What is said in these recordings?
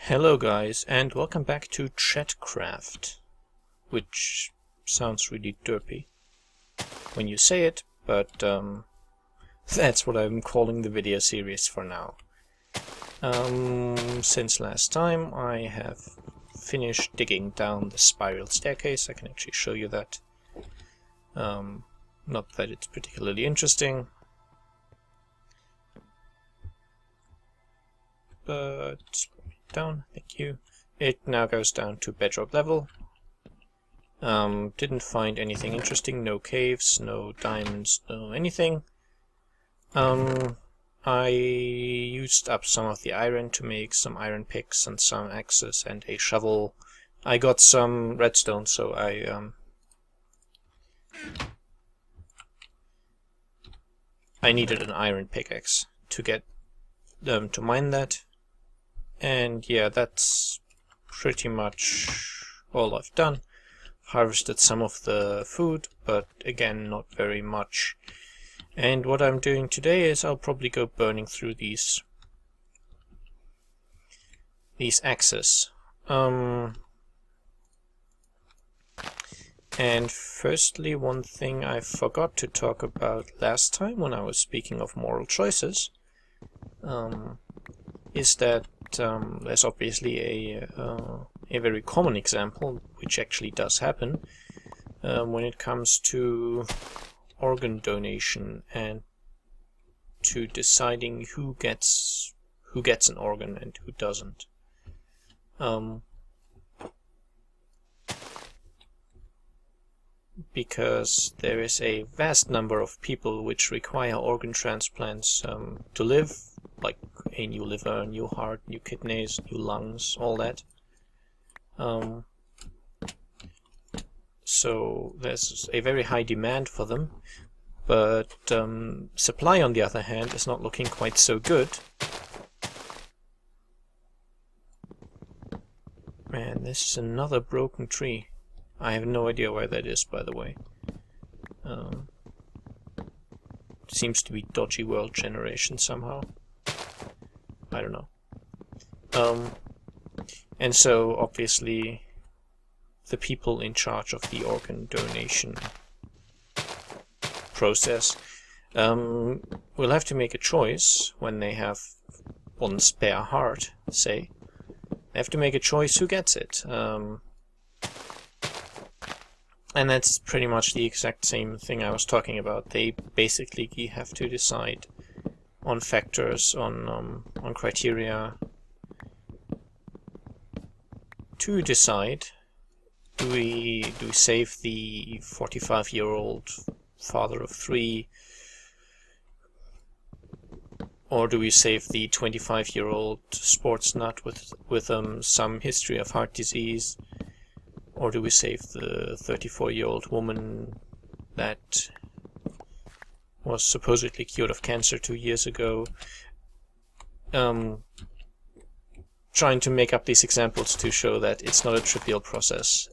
Hello guys, and welcome back to ChatCraft, which sounds really derpy when you say it, but that's what I'm calling the video series for now. Since last time I have finished digging down the spiral staircase. I can actually show you that. Not that it's particularly interesting, but down, thank you. It now goes down to bedrock level. Didn't find anything interesting, no caves, no diamonds, no anything. I used up some of the iron to make some iron picks and some axes and a shovel. I got some redstone, so I needed an iron pickaxe to get to mine that. And yeah, that's pretty much all I've done. Harvested some of the food, but again, not very much. And what I'm doing today is I'll probably go burning through these axes. And firstly, one thing I forgot to talk about last time when I was speaking of moral choices is that there's obviously a very common example, which actually does happen, when it comes to organ donation and to deciding who gets an organ and who doesn't. Because there is a vast number of people which require organ transplants to live, like a new liver, new heart, new kidneys, new lungs, all that. So there's a very high demand for them, but supply, on the other hand, is not looking quite so good. Man, this is another broken tree. I have no idea where that is, by the way. Seems to be dodgy world generation somehow. I don't know. And so, obviously, the people in charge of the organ donation process will have to make a choice when they have one spare heart, say. They have to make a choice who gets it. And that's pretty much the exact same thing I was talking about. They basically have to decide on factors, on criteria, to decide: do we save the 45-year-old father of 3, or do we save the 25-year-old sports nut with some history of heart disease? Or do we save the 34-year-old woman that was supposedly cured of cancer 2 years ago? Trying to make up these examples to show that it's not a trivial process,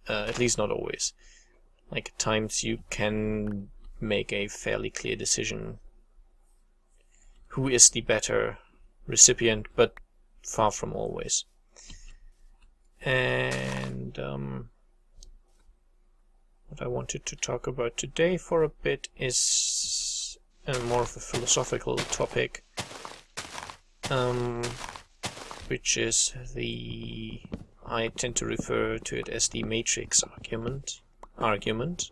at least not always. Like, at times you can make a fairly clear decision who is the better recipient, but far from always. And what I wanted to talk about today for a bit is more of a philosophical topic, which is I tend to refer to it as the matrix argument.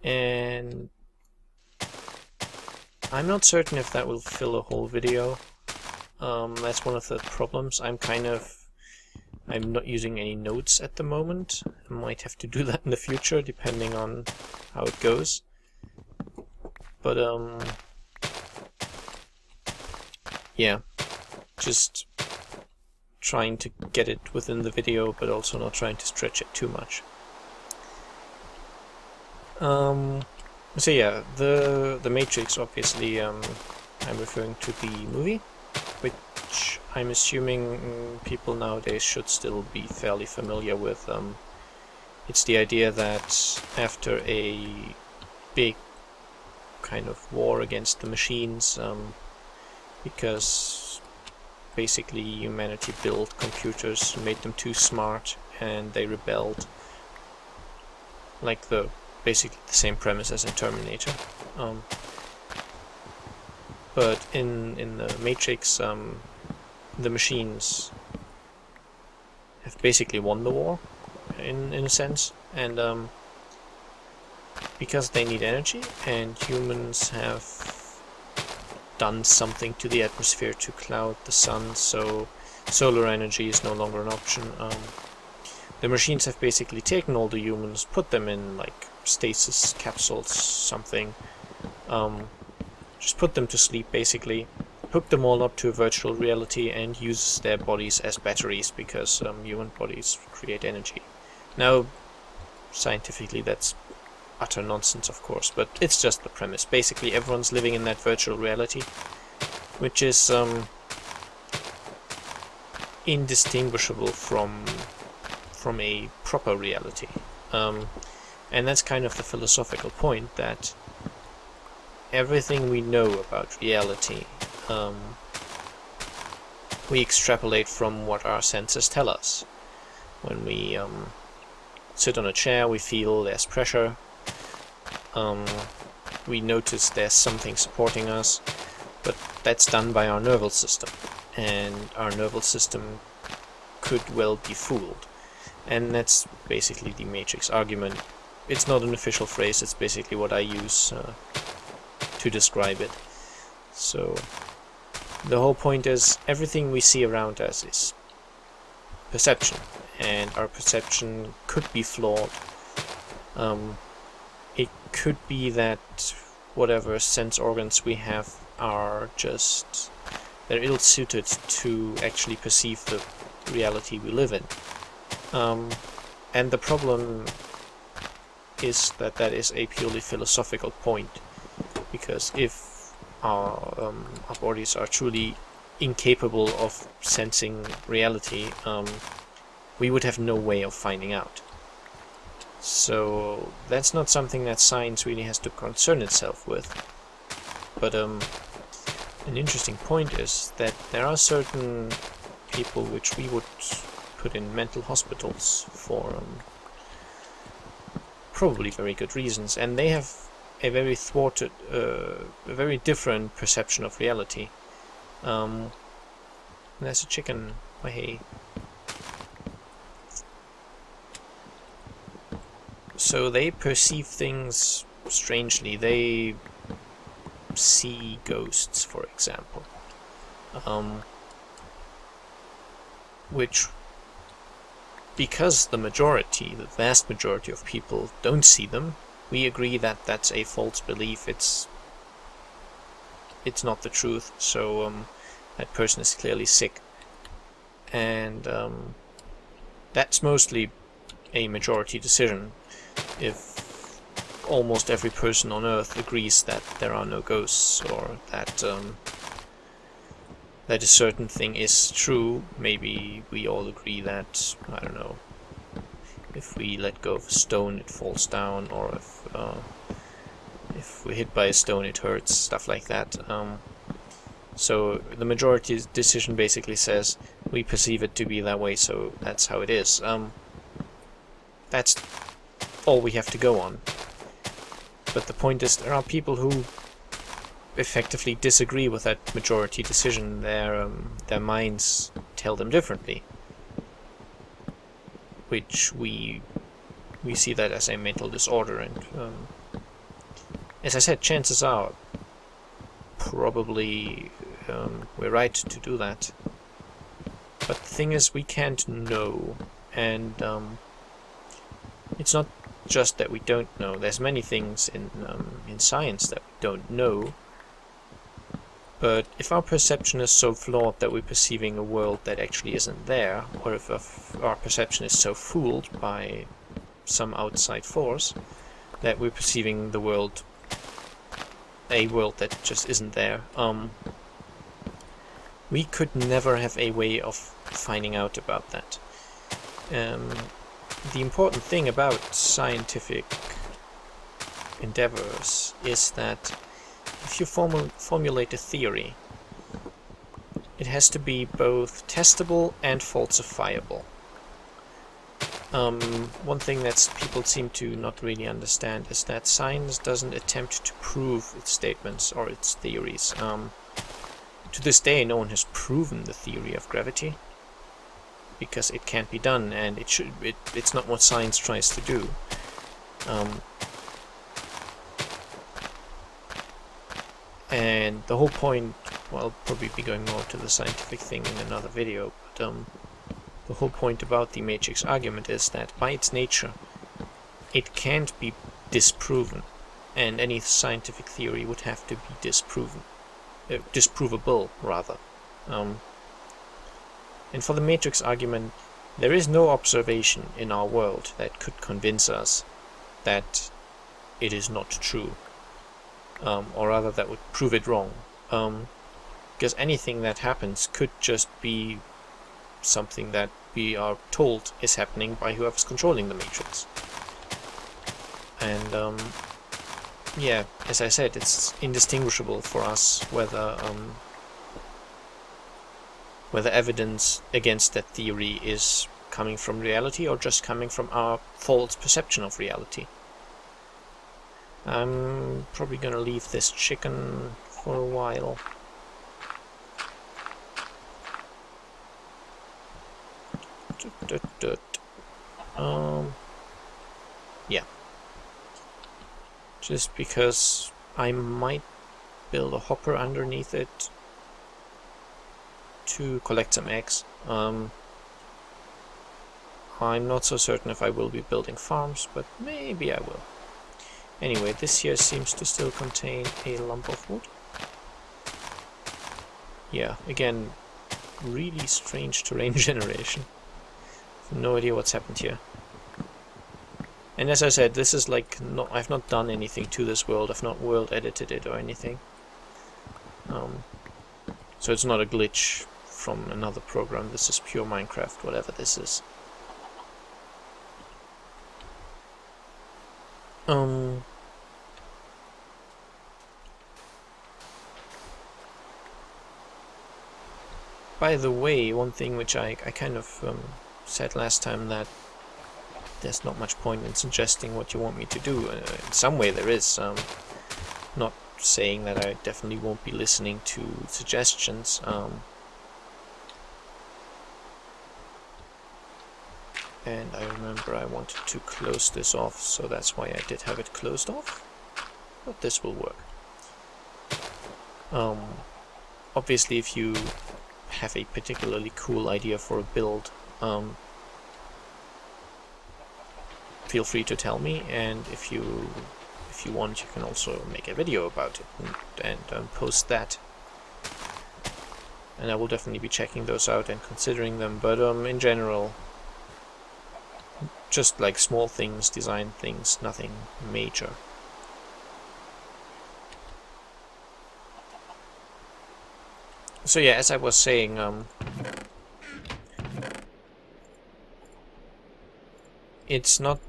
And I'm not certain if that will fill a whole video. That's one of the problems. I'm not using any notes at the moment. I might have to do that in the future, depending on how it goes. But, yeah, just trying to get it within the video, but also not trying to stretch it too much. So yeah, the Matrix, obviously, I'm referring to the movie, which I'm assuming people nowadays should still be fairly familiar with. It's the idea that after a big kind of war against the machines, because basically humanity built computers, made them too smart, and they rebelled. Like basically the same premise as in Terminator. But in the Matrix, the machines have basically won the war, in a sense, and because they need energy, and humans have done something to the atmosphere to cloud the sun, so solar energy is no longer an option. The machines have basically taken all the humans, put them in like stasis capsules, something, just put them to sleep basically, hook them all up to a virtual reality, and use their bodies as batteries, because human bodies create energy. Now, scientifically that's utter nonsense, of course, but it's just the premise. Basically everyone's living in that virtual reality, which is indistinguishable from a proper reality. And that's kind of the philosophical point, that everything we know about reality we extrapolate from what our senses tell us. When we sit on a chair, we feel there's pressure, we notice there's something supporting us, but that's done by our nervous system, and our nervous system could well be fooled. And that's basically the Matrix argument. It's not an official phrase, it's basically what I use to describe it. So the whole point is, everything we see around us is perception, and our perception could be flawed. It could be that whatever sense organs we have are just, they're ill-suited to actually perceive the reality we live in. And the problem is that that is a purely philosophical point, because if our bodies are truly incapable of sensing reality, we would have no way of finding out. So that's not something that science really has to concern itself with. But an interesting point is that there are certain people which we would put in mental hospitals for probably very good reasons, and they have a very thwarted, a very different perception of reality. There's a chicken. Oh, hey. So they perceive things strangely. They see ghosts, for example, which, because the vast majority of people don't see them, we agree that that's a false belief. It's not the truth. So that person is clearly sick, and that's mostly a majority decision. If almost every person on Earth agrees that there are no ghosts, or that a certain thing is true, maybe we all agree that, I don't know, if we let go of a stone it falls down, or if we're hit by a stone it hurts, stuff like that. So the majority decision basically says we perceive it to be that way, so that's how it is. That's all we have to go on. But the point is, there are people who effectively disagree with that majority decision. Their minds tell them differently, which we see that as a mental disorder. And as I said, chances are probably we're right to do that. But the thing is, we can't know, and it's not just that we don't know. There's many things in science that we don't know. But if our perception is so flawed that we're perceiving a world that actually isn't there, or if our perception is so fooled by some outside force that we're perceiving a world that just isn't there, we could never have a way of finding out about that. The important thing about scientific endeavors is that if you formulate a theory, it has to be both testable and falsifiable. One thing that people seem to not really understand is that science doesn't attempt to prove its statements or its theories. To this day, no one has proven the theory of gravity, because it can't be done, and it's not what science tries to do. And the whole point, well, I'll probably be going more to the scientific thing in another video, but the whole point about the matrix argument is that by its nature it can't be disproven, and any scientific theory would have to be disprovable rather. And for the matrix argument, there is no observation in our world that could convince us that it is not true, or rather that would prove it wrong, because anything that happens could just be something that we are told is happening by whoever's controlling the matrix. And yeah, as I said, it's indistinguishable for us whether evidence against that theory is coming from reality or just coming from our false perception of reality. I'm probably gonna leave this chicken for a while. Yeah. Just because I might build a hopper underneath it to collect some eggs. I'm not so certain if I will be building farms, but maybe I will. Anyway, this here seems to still contain a lump of wood. Yeah, again, really strange terrain generation. I have no idea what's happened here. And as I said, this is like, I've not done anything to this world, I've not world edited it or anything. So it's not a glitch from another program, this is pure Minecraft, whatever this is. By the way, one thing which I kind of said last time, that there's not much point in suggesting what you want me to do. In some way there is. Not saying that I definitely won't be listening to suggestions. And I remember I wanted to close this off, so that's why I did have it closed off. But this will work. Obviously, if you have a particularly cool idea for a build, feel free to tell me, and if you want, you can also make a video about it and post that. And I will definitely be checking those out and considering them, but in general, just like small things, design things, nothing major. So yeah, as I was saying, it's not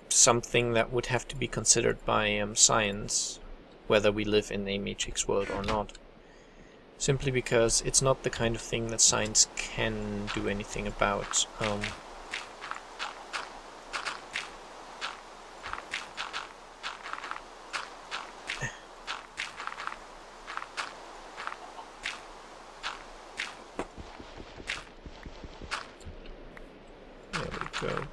something that would have to be considered by science, whether we live in a matrix world or not. Simply because it's not the kind of thing that science can do anything about. There we go.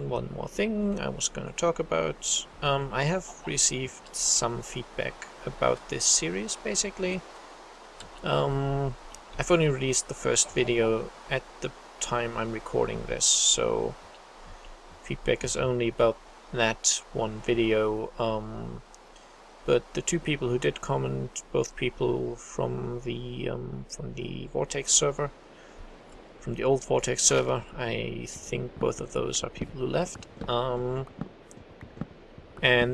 One more thing I was going to talk about. I have received some feedback about this series, basically. I've only released the first video at the time I'm recording this, so feedback is only about that one video. But the two people who did comment, both people from the Vortex server, from the old Vortex server, I think both of those are people who left, and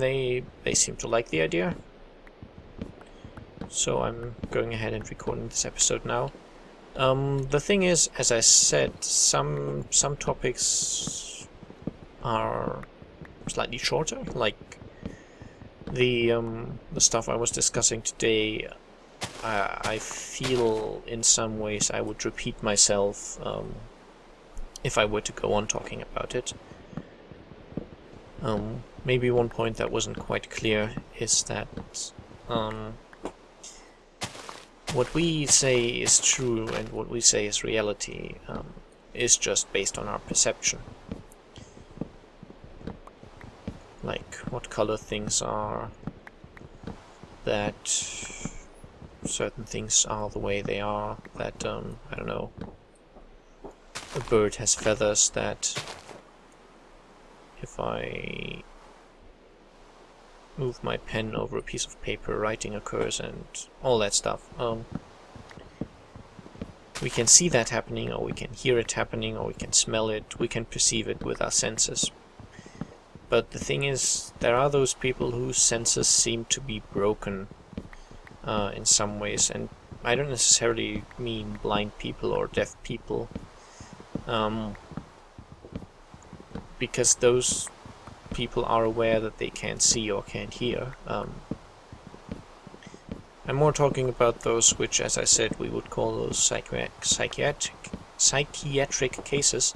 they seem to like the idea, so I'm going ahead and recording this episode now. The thing is, as I said, some topics are slightly shorter, like the stuff I was discussing today. I feel in some ways I would repeat myself if I were to go on talking about it. Maybe one point that wasn't quite clear is that what we say is true and what we say is reality is just based on our perception. Like what color things are, that certain things are the way they are, that, I don't know, a bird has feathers, that if I move my pen over a piece of paper, writing occurs, and all that stuff. We can see that happening, or we can hear it happening, or we can smell it, we can perceive it with our senses. But the thing is, there are those people whose senses seem to be broken in some ways, and I don't necessarily mean blind people or deaf people, because those people are aware that they can't see or can't hear. I'm more talking about those which, as I said, we would call those psychiatric cases,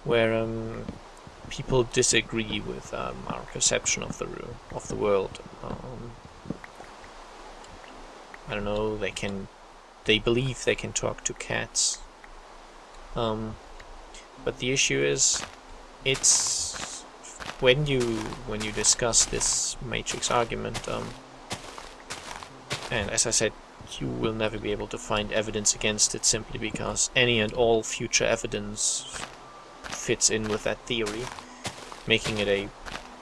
where people disagree with our perception of the world. I don't know. They believe they can talk to cats. But the issue is, it's when you discuss this matrix argument, and as I said, you will never be able to find evidence against it simply because any and all future evidence fits in with that theory, making it a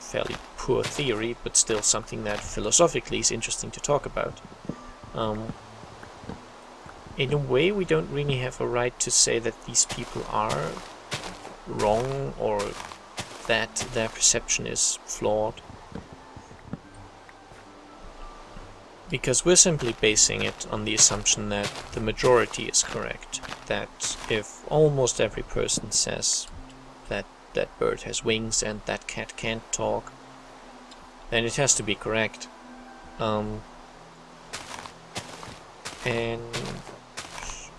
fairly poor theory, but still something that philosophically is interesting to talk about. In a way, we don't really have a right to say that these people are wrong or that their perception is flawed, because we're simply basing it on the assumption that the majority is correct, that if almost every person says that that bird has wings and that cat can't talk, then it has to be correct. And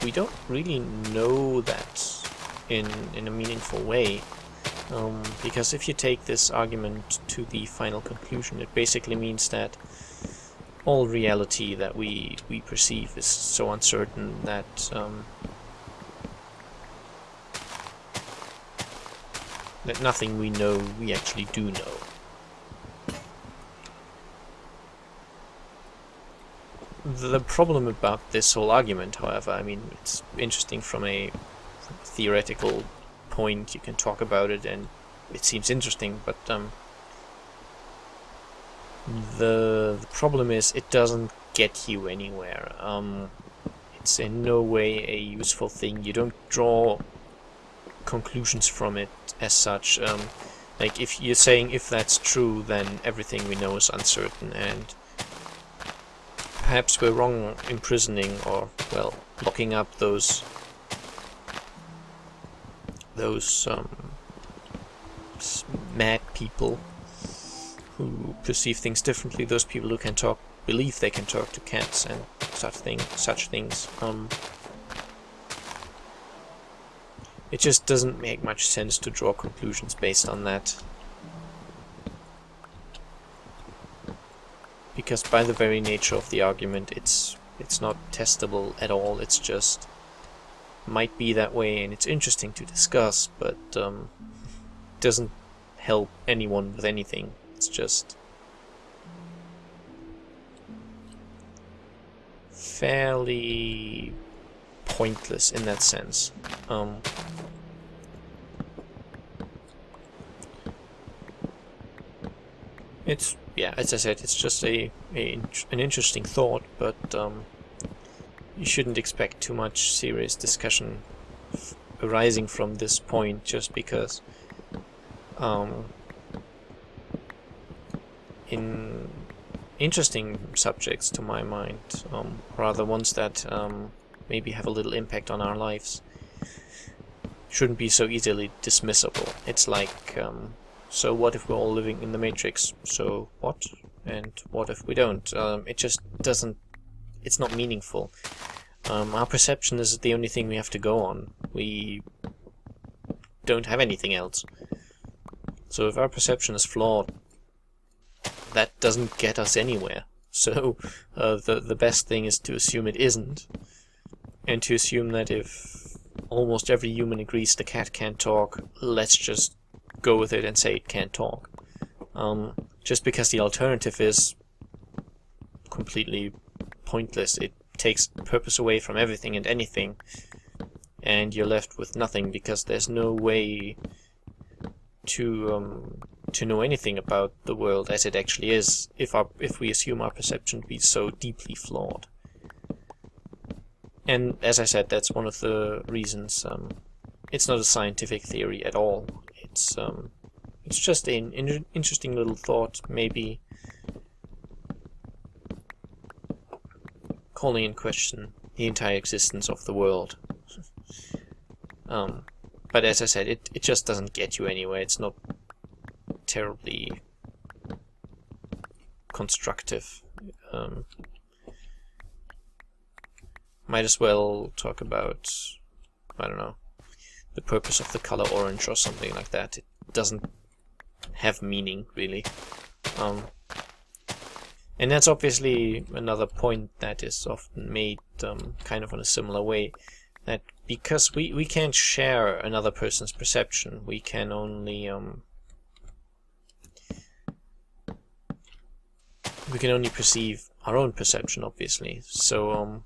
we don't really know that in a meaningful way, because if you take this argument to the final conclusion, it basically means that all reality that we perceive is so uncertain that that nothing we know we actually do know. The problem about this whole argument, however, I mean, it's interesting from a theoretical point. You can talk about it and it seems interesting, but the problem is it doesn't get you anywhere. It's in no way a useful thing. You don't draw conclusions from it as such. Like if you're saying if that's true, then everything we know is uncertain, and perhaps we're wrong imprisoning or, well, locking up those mad people who perceive things differently, those people who can talk, believe they can talk to cats and such things. It just doesn't make much sense to draw conclusions based on that, because by the very nature of the argument, it's not testable at all. It's just might be that way, and it's interesting to discuss, but doesn't help anyone with anything. It's just fairly pointless in that sense. It's, yeah, as I said, it's just an interesting thought, but you shouldn't expect too much serious discussion arising from this point, just because in interesting subjects to my mind, rather ones that maybe have a little impact on our lives, shouldn't be so easily dismissible. It's like So what if we're all living in the Matrix? So what? And what if we don't? It just doesn't... It's not meaningful. Our perception is the only thing we have to go on. We don't have anything else. So if our perception is flawed, that doesn't get us anywhere. So the best thing is to assume it isn't, and to assume that if almost every human agrees the cat can't talk, let's just go with it and say it can't talk. Just because the alternative is completely pointless. It takes purpose away from everything and anything, and you're left with nothing, because there's no way to know anything about the world as it actually is if we assume our perception to be so deeply flawed. And as I said, that's one of the reasons it's not a scientific theory at all. It's just an interesting little thought, maybe calling in question the entire existence of the world. But as I said, it just doesn't get you anywhere. It's not terribly constructive. Might as well talk about, I don't know, the purpose of the color orange or something like that. It doesn't have meaning, really. And that's obviously another point that is often made kind of in a similar way, that because we can't share another person's perception, we can only perceive our own perception, obviously. So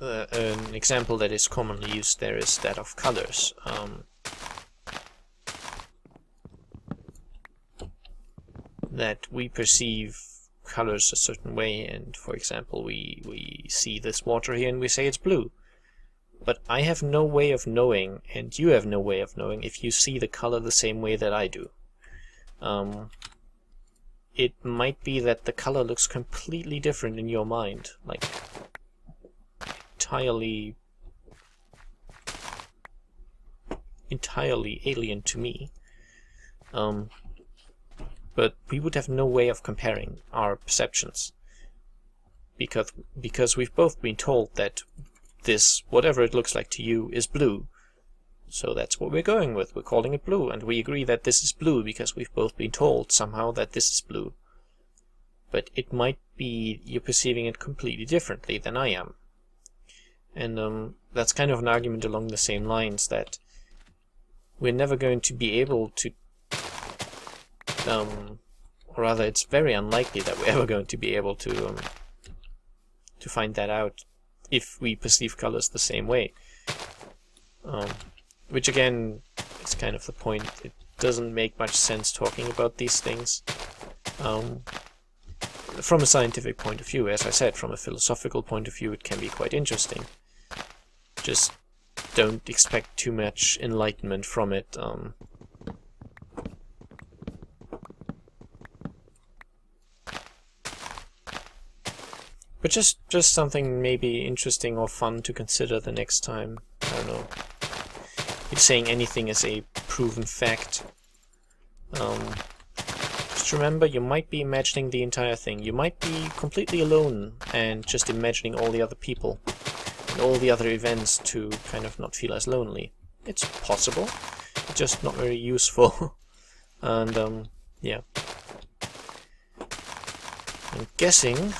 an example that is commonly used there is that of colors. That we perceive colors a certain way, and for example we see this water here and we say it's blue, but I have no way of knowing, and you have no way of knowing, if you see the color the same way that I do. It might be that the color looks completely different in your mind, like entirely alien to me. But we would have no way of comparing our perceptions, because we've both been told that this, whatever it looks like to you, is blue. So that's what we're going with. We're calling it blue, and we agree that this is blue because we've both been told somehow that this is blue. But it might be you're perceiving it completely differently than I am. And that's kind of an argument along the same lines, that we're never going to be able to or rather, it's very unlikely that we're ever going to be able to find that out if we perceive colors the same way. Which again is kind of the point. It doesn't make much sense talking about these things from a scientific point of view. As I said, from a philosophical point of view, it can be quite interesting. Just don't expect too much enlightenment from it. But just something maybe interesting or fun to consider the next time. I don't know. If saying anything is a proven fact. Just remember, you might be imagining the entire thing. You might be completely alone and just imagining all the other people and all the other events to kind of not feel as lonely. It's possible. It's just not very useful. And yeah. I'm guessing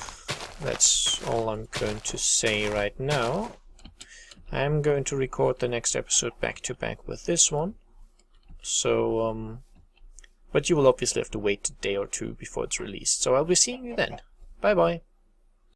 that's all I'm going to say right now. I'm going to record the next episode back to back with this one. So, but you will obviously have to wait a day or two before it's released. So I'll be seeing you then. Bye bye.